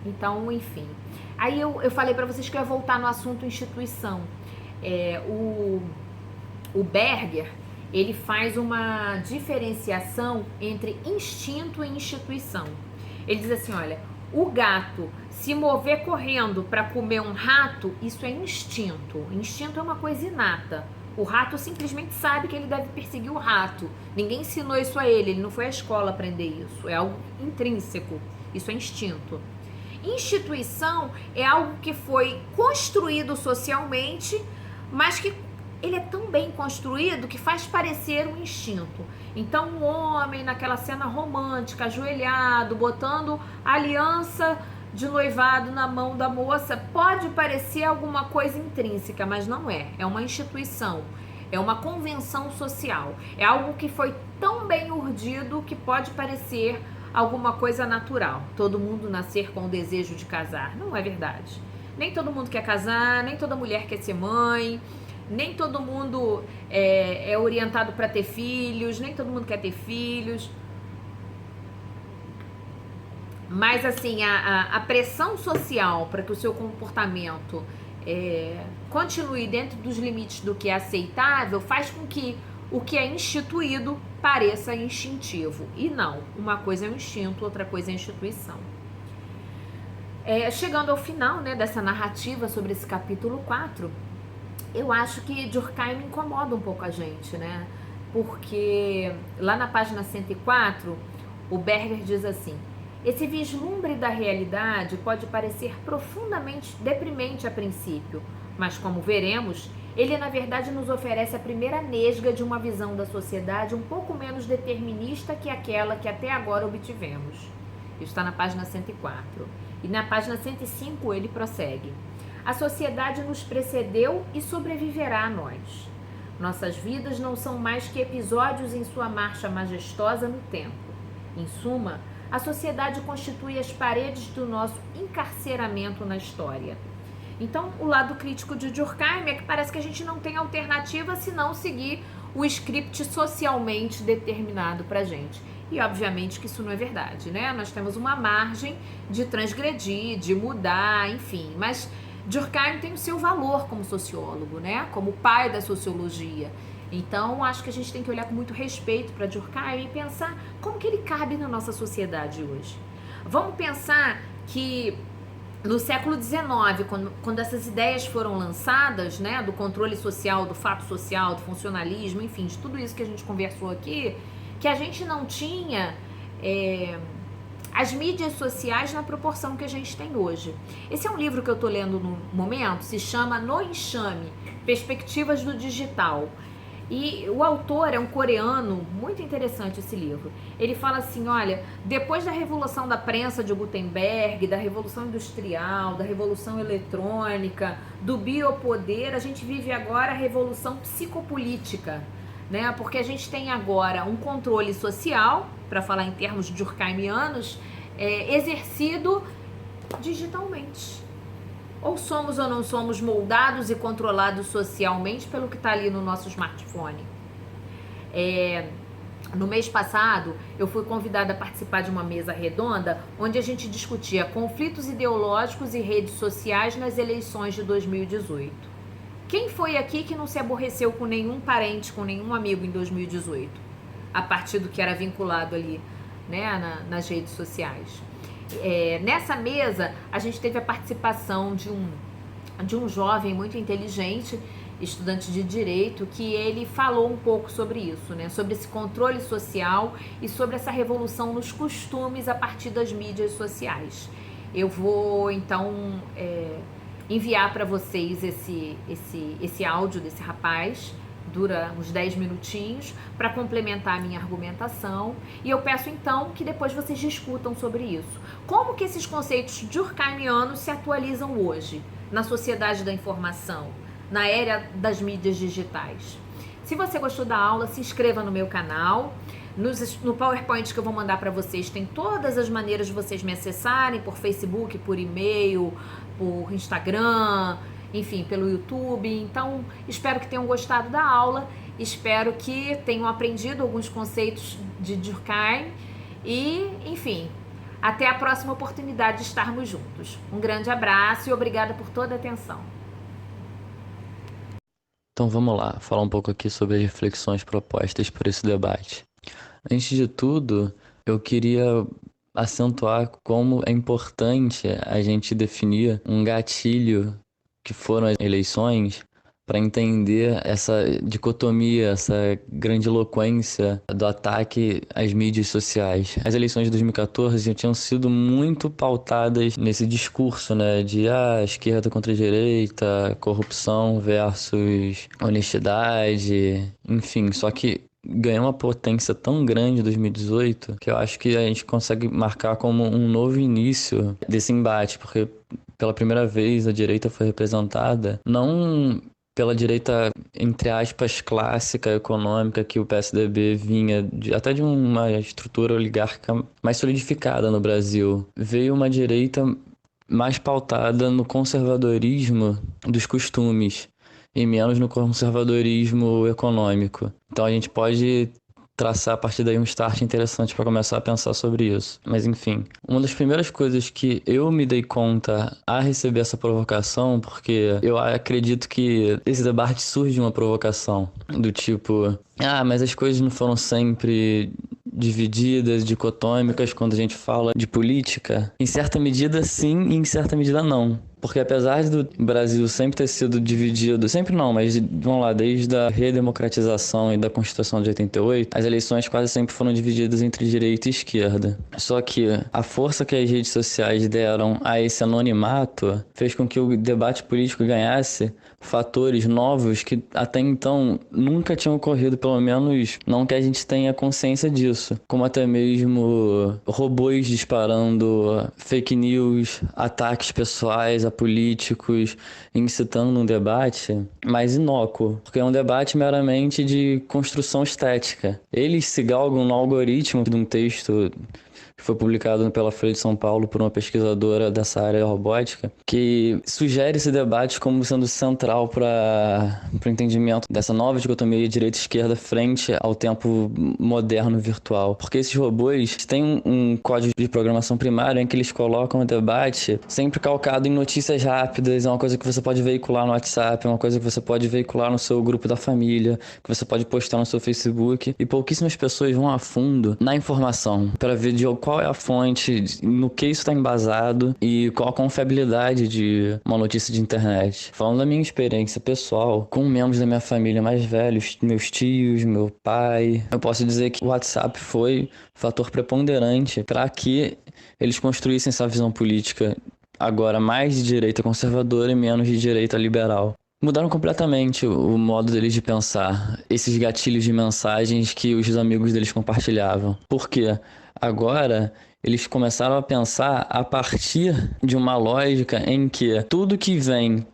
Então, enfim. Aí eu falei para vocês que eu ia voltar no assunto instituição. O Berger, ele faz uma diferenciação entre instinto e instituição. Ele diz assim, olha, o gato se mover correndo para comer um rato, isso é instinto. Instinto é uma coisa inata. O rato simplesmente sabe que ele deve perseguir o rato. Ninguém ensinou isso a ele não foi à escola aprender isso. É algo intrínseco. Isso é instinto. Instituição é algo que foi construído socialmente, mas que ele é tão bem construído que faz parecer um instinto. Então o homem naquela cena romântica, ajoelhado, botando a aliança de noivado na mão da moça, pode parecer alguma coisa intrínseca, mas não é. É uma instituição, é uma convenção social, é algo que foi tão bem urdido que pode parecer alguma coisa natural. Todo mundo nascer com o desejo de casar. Não é verdade. Nem todo mundo quer casar, nem toda mulher quer ser mãe, nem todo mundo é orientado para ter filhos, nem todo mundo quer ter filhos. Mas assim, a pressão social para que o seu comportamento continue dentro dos limites do que é aceitável faz com que o que é instituído pareça instintivo. E não, uma coisa é o instinto, outra coisa é a instituição. Chegando ao final, né, dessa narrativa sobre esse capítulo 4, eu acho que Durkheim incomoda um pouco a gente, né? Porque lá na página 104, o Berger diz assim: esse vislumbre da realidade pode parecer profundamente deprimente a princípio, mas como veremos, ele na verdade nos oferece a primeira nesga de uma visão da sociedade um pouco menos determinista que aquela que até agora obtivemos. Isso está na página 104. E na página 105 ele prossegue: a sociedade nos precedeu e sobreviverá a nós. Nossas vidas não são mais que episódios em sua marcha majestosa no tempo. Em suma, a sociedade constitui as paredes do nosso encarceramento na história. Então, o lado crítico de Durkheim é que parece que a gente não tem alternativa senão seguir o script socialmente determinado pra gente. E, obviamente, que isso não é verdade, né? Nós temos uma margem de transgredir, de mudar, enfim. Mas Durkheim tem o seu valor como sociólogo, né? Como pai da sociologia. Então, acho que a gente tem que olhar com muito respeito para Durkheim e pensar como que ele cabe na nossa sociedade hoje. Vamos pensar que no século XIX, quando essas ideias foram lançadas, né, do controle social, do fato social, do funcionalismo, enfim, de tudo isso que a gente conversou aqui, que a gente não tinha as mídias sociais na proporção que a gente tem hoje. Esse é um livro que eu estou lendo no momento, se chama No Enxame, Perspectivas do Digital. E o autor é um coreano, muito interessante esse livro. Ele fala assim, olha, depois da revolução da prensa de Gutenberg, da revolução industrial, da revolução eletrônica, do biopoder, a gente vive agora a revolução psicopolítica, né? Porque a gente tem agora um controle social, para falar em termos durkheimianos, exercido digitalmente. Ou somos ou não somos moldados e controlados socialmente pelo que está ali no nosso smartphone. No mês passado, eu fui convidada a participar de uma mesa redonda onde a gente discutia conflitos ideológicos e redes sociais nas eleições de 2018. Quem foi aqui que não se aborreceu com nenhum parente, com nenhum amigo em 2018? A partir do que era vinculado ali, né, nas redes sociais. Nessa mesa, a gente teve a participação de um jovem muito inteligente, estudante de direito, que ele falou um pouco sobre isso, né? Sobre esse controle social e sobre essa revolução nos costumes a partir das mídias sociais. Eu vou, então, enviar para vocês esse áudio desse rapaz, dura uns 10 minutinhos, para complementar a minha argumentação, e eu peço então que depois vocês discutam sobre isso. Como que esses conceitos durkheimianos se atualizam hoje na sociedade da informação, na era das mídias digitais? Se você gostou da aula, se inscreva no meu canal. No PowerPoint que eu vou mandar para vocês tem todas as maneiras de vocês me acessarem, por Facebook, por e-mail, por Instagram, enfim, pelo YouTube. Então, espero que tenham gostado da aula, espero que tenham aprendido alguns conceitos de Durkheim e, enfim, até a próxima oportunidade de estarmos juntos. Um grande abraço e obrigada por toda a atenção. Então vamos lá, falar um pouco aqui sobre as reflexões propostas por esse debate. Antes de tudo, eu queria acentuar como é importante a gente definir um gatilho que foram as eleições para entender essa dicotomia, essa grandiloquência do ataque às mídias sociais. As eleições de 2014 tinham sido muito pautadas nesse discurso, né, de esquerda contra a direita, corrupção versus honestidade, enfim, só que ganhou uma potência tão grande em 2018 que eu acho que a gente consegue marcar como um novo início desse embate, porque pela primeira vez a direita foi representada, não pela direita, entre aspas, clássica, econômica, que o PSDB vinha até de uma estrutura oligárquica mais solidificada no Brasil. Veio uma direita mais pautada no conservadorismo dos costumes e menos no conservadorismo econômico. Então a gente pode traçar a partir daí um start interessante para começar a pensar sobre isso. Mas enfim, uma das primeiras coisas que eu me dei conta a receber essa provocação, porque eu acredito que esse debate surge de uma provocação, do tipo, mas as coisas não foram sempre divididas, dicotômicas quando a gente fala de política. Em certa medida sim e em certa medida não. Porque apesar do Brasil sempre ter sido dividido, sempre não, mas vamos lá, desde a redemocratização e da Constituição de 88, as eleições quase sempre foram divididas entre direita e esquerda. Só que a força que as redes sociais deram a esse anonimato fez com que o debate político ganhasse fatores novos que até então nunca tinham ocorrido, pelo menos não que a gente tenha consciência disso, como até mesmo robôs disparando fake news, ataques pessoais a políticos, incitando um debate mais inócuo, porque é um debate meramente de construção estética. Eles se galgam no algoritmo de um texto que foi publicado pela Folha de São Paulo por uma pesquisadora dessa área robótica, que sugere esse debate como sendo central para o entendimento dessa nova dicotomia direita-esquerda frente ao tempo moderno virtual. Porque esses robôs têm um código de programação primário em que eles colocam o debate sempre calcado em notícias rápidas, é uma coisa que você pode veicular no WhatsApp, é uma coisa que você pode veicular no seu grupo da família, que você pode postar no seu Facebook, e pouquíssimas pessoas vão a fundo na informação para ver de qual qual é a fonte, no que isso está embasado e qual a confiabilidade de uma notícia de internet. Falando da minha experiência pessoal, com membros da minha família mais velhos, meus tios, meu pai, eu posso dizer que o WhatsApp foi fator preponderante para que eles construíssem essa visão política agora mais de direita conservadora e menos de direita liberal. Mudaram completamente o modo deles de pensar, esses gatilhos de mensagens que os amigos deles compartilhavam. Por quê? Agora eles começaram a pensar a partir de uma lógica em que tudo que vem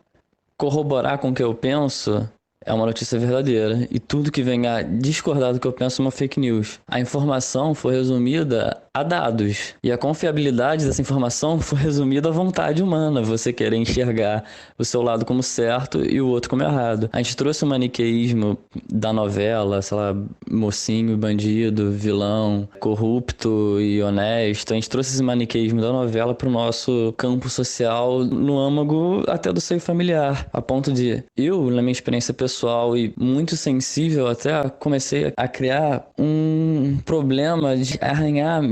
corroborar com o que eu penso é uma notícia verdadeira e tudo que vem a discordar do que eu penso é uma fake news. A informação foi resumida a dados e a confiabilidade dessa informação foi resumida à vontade humana, você querer enxergar o seu lado como certo e o outro como errado. A gente trouxe o maniqueísmo da novela, sei lá, mocinho, bandido, vilão, corrupto e honesto. A gente trouxe esse maniqueísmo da novela para o nosso campo social no âmago até do seio familiar, a ponto de eu, na minha experiência pessoal e muito sensível, até comecei a criar um problema de arranhar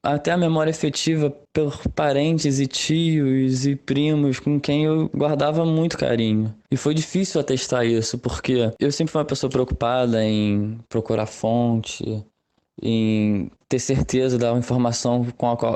até a memória efetiva por parentes e tios e primos com quem eu guardava muito carinho. E foi difícil atestar isso, porque eu sempre fui uma pessoa preocupada em procurar fonte, em ter certeza da informação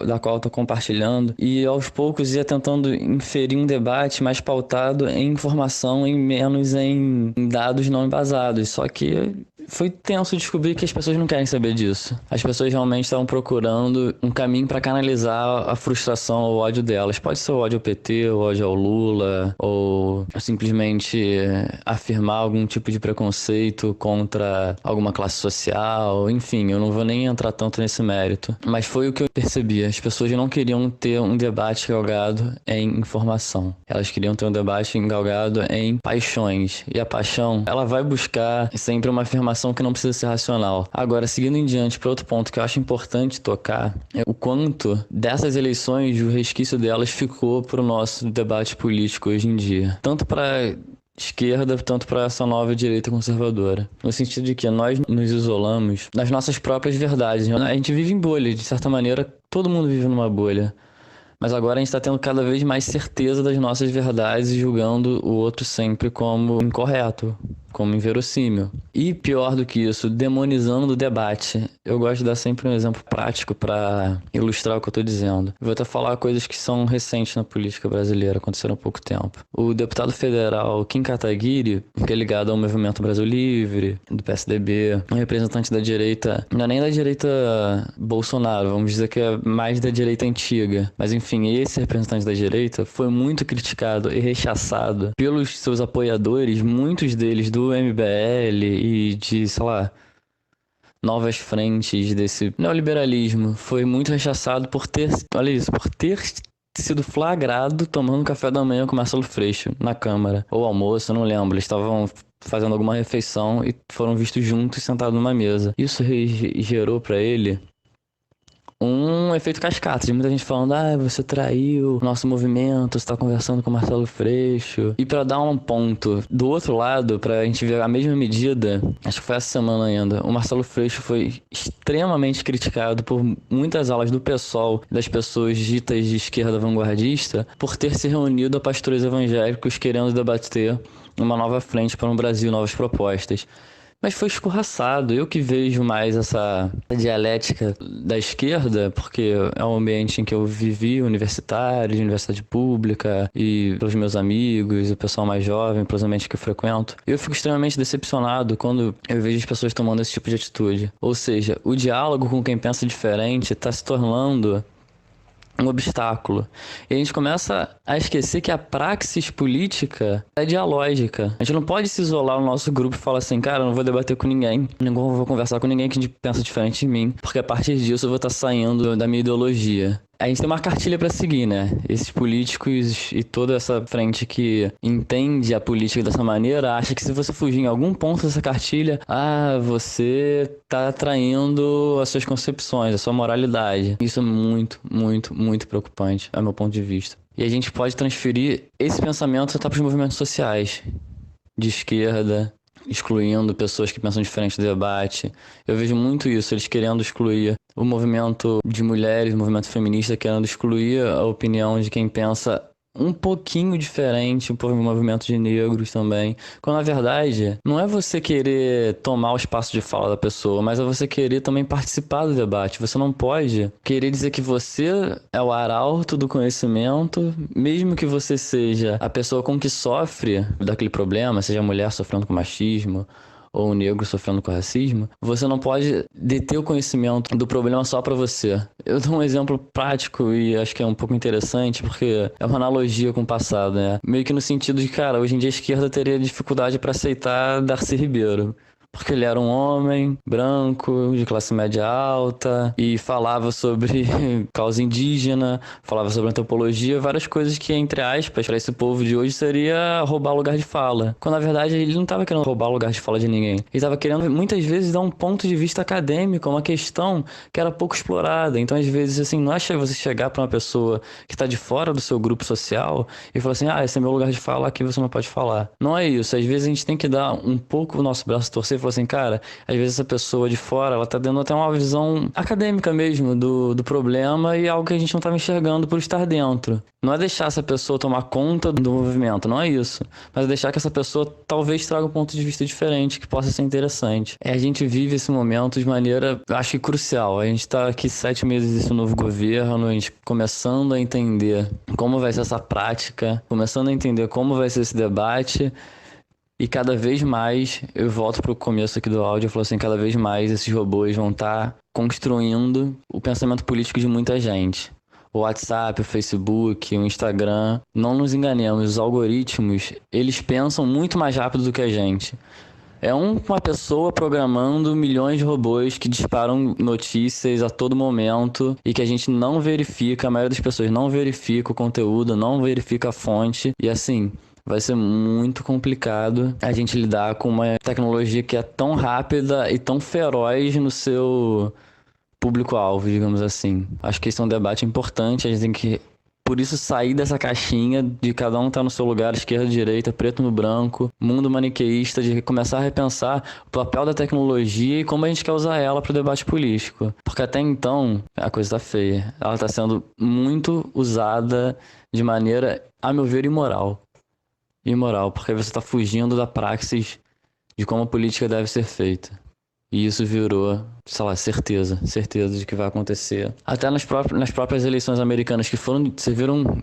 da qual eu estou compartilhando, e aos poucos ia tentando inferir um debate mais pautado em informação e menos em dados não embasados. Só que foi tenso descobrir que as pessoas não querem saber disso. As pessoas realmente estavam procurando um caminho para canalizar a frustração ou o ódio delas. Pode ser o ódio ao PT, o ódio ao Lula, ou simplesmente afirmar algum tipo de preconceito contra alguma classe social. Enfim, eu não vou nem entrar tanto nesse mérito. Mas foi o que eu percebi. As pessoas não queriam ter um debate galgado em informação. Elas queriam ter um debate galgado em paixões. E a paixão, ela vai buscar sempre uma afirmação que não precisa ser racional. Agora, seguindo em diante para outro ponto que eu acho importante tocar, é o quanto dessas eleições, o resquício delas ficou para o nosso debate político hoje em dia. Tanto para esquerda, tanto para essa nova direita conservadora. No sentido de que nós nos isolamos das nossas próprias verdades. A gente vive em bolha, de certa maneira, todo mundo vive numa bolha. Mas agora a gente está tendo cada vez mais certeza das nossas verdades e julgando o outro sempre como incorreto, como inverossímil. E pior do que isso, demonizando o debate. Eu gosto de dar sempre um exemplo prático para ilustrar o que eu estou dizendo. Eu vou até falar coisas que são recentes na política brasileira, aconteceram há pouco tempo. O deputado federal Kim Kataguiri, que é ligado ao Movimento Brasil Livre, do PSDB, um representante da direita, não é nem da direita Bolsonaro, vamos dizer que é mais da direita antiga. Mas enfim, esse representante da direita foi muito criticado e rechaçado pelos seus apoiadores, muitos deles do MBL e de, sei lá, novas frentes desse neoliberalismo. Foi muito rechaçado por ter, olha isso, por ter sido flagrado tomando café da manhã com Marcelo Freixo na Câmara. Ou almoço, eu não lembro. Eles estavam fazendo alguma refeição e foram vistos juntos sentados numa mesa. Isso gerou pra ele um efeito cascata, de muita gente falando, você traiu o nosso movimento, você tá conversando com o Marcelo Freixo. E pra dar um ponto do outro lado, pra gente ver a mesma medida, acho que foi essa semana ainda, o Marcelo Freixo foi extremamente criticado por muitas alas do PSOL, das pessoas ditas de esquerda vanguardista, por ter se reunido a pastores evangélicos querendo debater uma nova frente para um Brasil, novas propostas. Mas foi escorraçado. Eu que vejo mais essa dialética da esquerda, porque é um ambiente em que eu vivi, universitário, de universidade pública, e pelos meus amigos, o pessoal mais jovem, pelos ambientes que eu frequento. Eu fico extremamente decepcionado quando eu vejo as pessoas tomando esse tipo de atitude. Ou seja, o diálogo com quem pensa diferente está se tornando um obstáculo. E a gente começa a esquecer que a praxis política é dialógica. A gente não pode se isolar no nosso grupo e falar assim, cara, eu não vou debater com ninguém, não vou conversar com ninguém que pensa diferente de mim, porque a partir disso eu vou estar saindo da minha ideologia. A gente tem uma cartilha pra seguir, né? Esses políticos e toda essa frente que entende a política dessa maneira, acha que se você fugir em algum ponto dessa cartilha, você tá traindo as suas concepções, a sua moralidade. Isso é muito, muito, muito preocupante, é meu ponto de vista. E a gente pode transferir esse pensamento até pros movimentos sociais, de esquerda, excluindo pessoas que pensam diferente do debate. Eu vejo muito isso, eles querendo excluir o movimento de mulheres, o movimento feminista querendo excluir a opinião de quem pensa um pouquinho diferente, por movimento de negros também. Quando na verdade, não é você querer tomar o espaço de fala da pessoa, mas é você querer também participar do debate. Você não pode querer dizer que você é o arauto do conhecimento, mesmo que você seja a pessoa com que sofre daquele problema, seja a mulher sofrendo com machismo, ou um negro sofrendo com racismo, você não pode deter o conhecimento do problema só pra você. Eu dou um exemplo prático e acho que é um pouco interessante, porque é uma analogia com o passado, né? Meio que no sentido de, cara, hoje em dia a esquerda teria dificuldade pra aceitar Darcy Ribeiro. Porque ele era um homem branco, de classe média alta, e falava sobre causa indígena, falava sobre antropologia, várias coisas que, entre aspas, para esse povo de hoje seria roubar lugar de fala. Quando na verdade ele não estava querendo roubar lugar de fala de ninguém. Ele estava querendo, muitas vezes, dar um ponto de vista acadêmico, uma questão que era pouco explorada. Então, às vezes, assim, não é você chegar para uma pessoa que está de fora do seu grupo social e falar assim, esse é meu lugar de fala, aqui você não pode falar. Não é isso. Às vezes a gente tem que dar um pouco o nosso braço a torcer e falar assim, cara, às vezes essa pessoa de fora, ela tá dando até uma visão acadêmica mesmo do problema e algo que a gente não tava enxergando por estar dentro. Não é deixar essa pessoa tomar conta do movimento, não é isso. Mas é deixar que essa pessoa talvez traga um ponto de vista diferente, que possa ser interessante. A gente vive esse momento de maneira, acho que crucial. A gente tá aqui 7 meses desse novo governo, a gente começando a entender como vai ser essa prática, começando a entender como vai ser esse debate. E cada vez mais, eu volto pro começo aqui do áudio, eu falo assim, cada vez mais esses robôs vão estar construindo o pensamento político de muita gente. O WhatsApp, o Facebook, o Instagram, não nos enganemos, os algoritmos, eles pensam muito mais rápido do que a gente. É uma pessoa programando milhões de robôs que disparam notícias a todo momento e que a gente não verifica, a maioria das pessoas não verifica o conteúdo, não verifica a fonte, e assim, vai ser muito complicado a gente lidar com uma tecnologia que é tão rápida e tão feroz no seu público-alvo, digamos assim. Acho que esse é um debate importante, a gente tem que, por isso, sair dessa caixinha de cada um estar no seu lugar, esquerda, direita, preto no branco, mundo maniqueísta, de começar a repensar o papel da tecnologia e como a gente quer usar ela para o debate político. Porque até então, a coisa tá feia. Ela está sendo muito usada de maneira, a meu ver, imoral. Imoral, porque você está fugindo da praxis de como a política deve ser feita. E isso virou, sei lá, certeza de que vai acontecer. Até nas próprias eleições americanas, que serviram,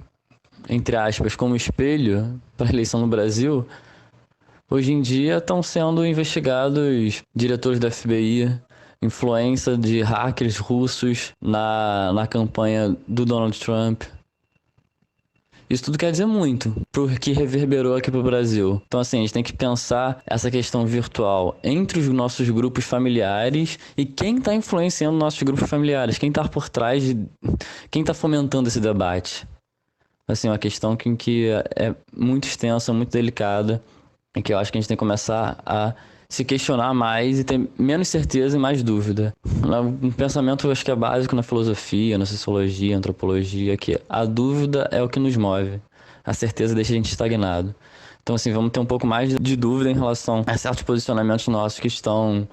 entre aspas, como espelho para a eleição no Brasil, hoje em dia estão sendo investigados diretores da FBI, influência de hackers russos na campanha do Donald Trump. Isso tudo quer dizer muito pro que reverberou aqui pro Brasil. Então, assim, a gente tem que pensar essa questão virtual entre os nossos grupos familiares e quem tá influenciando nossos grupos familiares, quem tá por trás quem tá fomentando esse debate. Assim, uma questão que é muito extensa, muito delicada, e que eu acho que a gente tem que começar a se questionar mais e ter menos certeza e mais dúvida. Um pensamento, eu acho que é básico na filosofia, na sociologia, antropologia, que a dúvida é o que nos move. A certeza deixa a gente estagnado. Então, assim, vamos ter um pouco mais de dúvida em relação a certos posicionamentos nossos que estão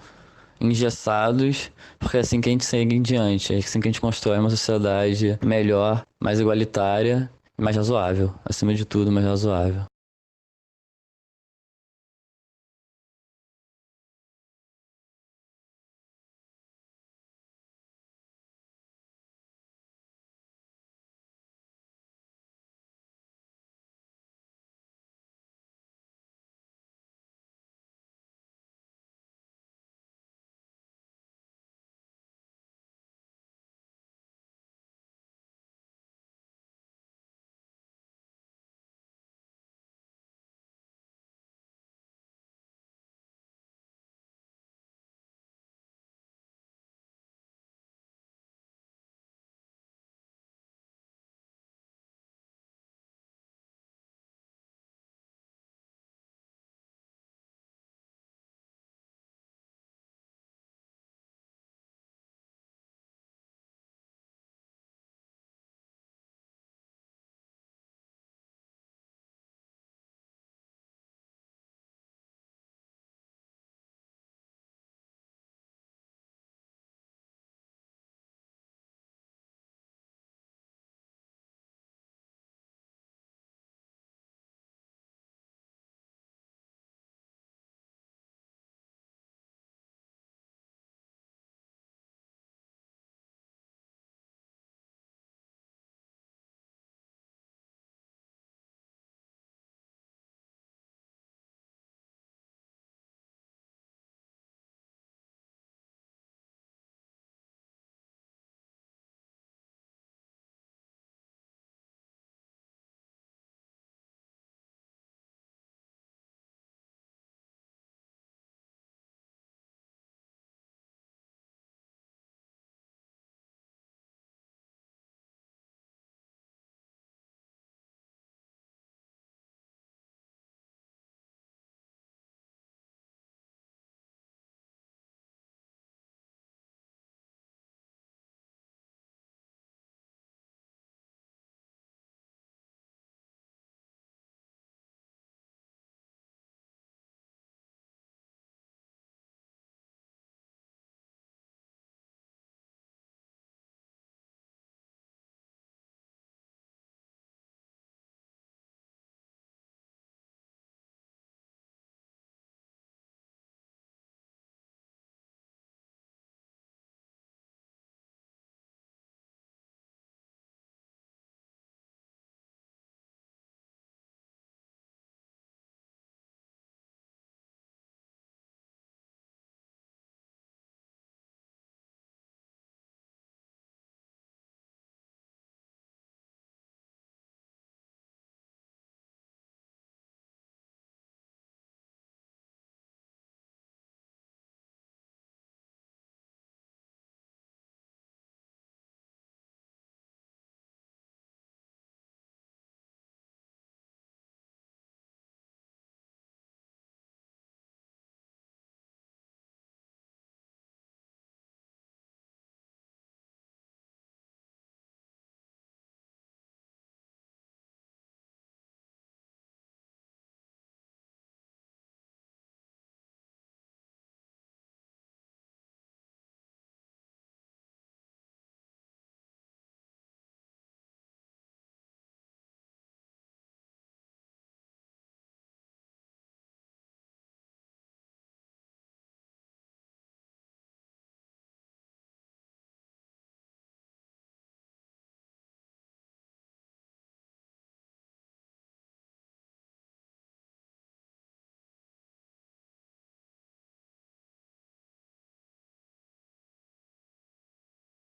engessados, porque é assim que a gente segue em diante, é assim que a gente constrói uma sociedade melhor, mais igualitária e mais razoável. Acima de tudo, mais razoável.